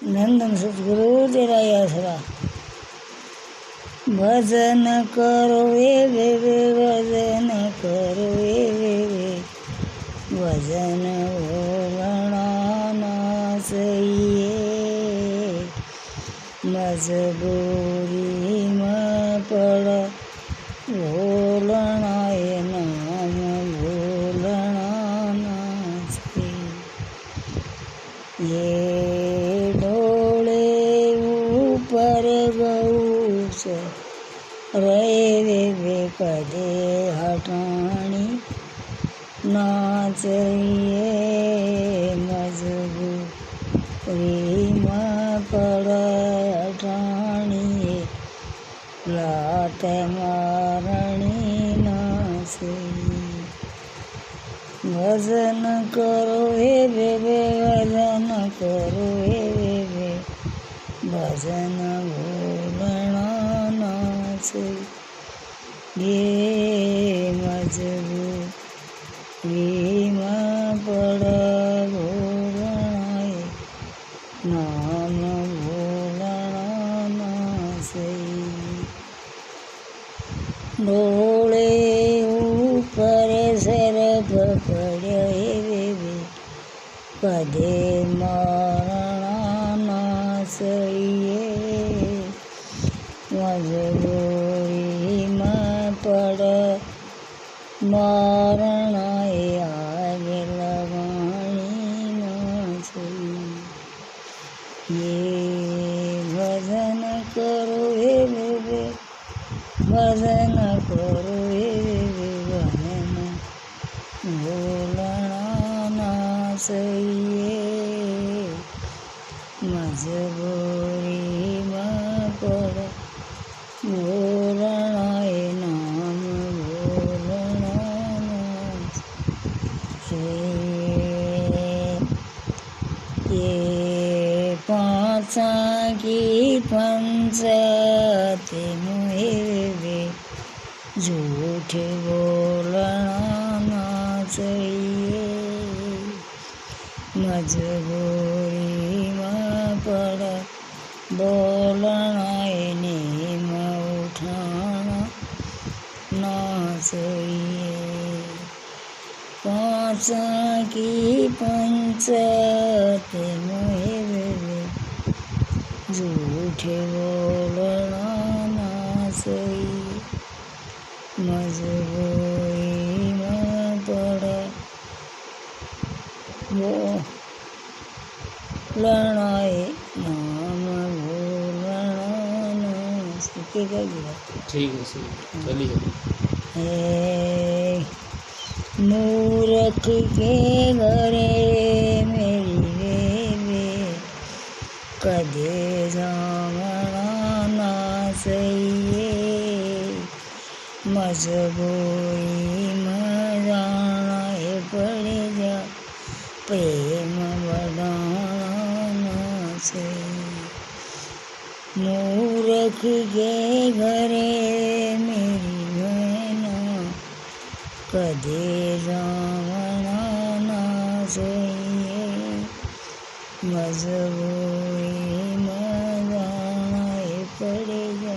नंदन सतगुरु तेरा ही आसरा। भजन करो वे भजन करो वे भजन बोलना ना सही मजबूरी में पड़ बोलना ये नाम बोलना ना सही। ये डोले ऊपर गऊ से रहे वे कदे हटानी ना चाहिए मजबूरी में पड़ हटानी लात मारणी ना सही। भजन करो वे भजन करो वे भजन बोलना ना सही। ये मजबूरी में पड़ बोलना ये नाम बोलना ना सही। डोले ऊपर सर पकड़े वे कदे मारना ना सही। मजबूरी में पड़ मारना ये आगे लगानी ना सही। ये भजन करो वे भजन करो वे भजन बोलना ना सही। मजबूरी में पड़ बोलना ये नाम बोलना ना सही। ये पाँचा की पंचायत मुहे झूठ बोलना ना चाहिए। मजबूरी में पड़ बोलना ये नीम उठाना ना चाहिए। पाँचा की पंचायत मुहे झूठ बोलना ना सही। मजबूरी में पड़ बोलना ये नाम बोलना ना सही। ठीक है सही चलिए। मूर्ख के घरे मेरी वे कदे जावना ना सही। मजबूरी में जाना ये पड़ जा प्रेम बढ़ाना ना सही। मूर्ख के घरे मेरी बहना कदे जावना ना सही। मजबूरी में जाना ये पड़ जा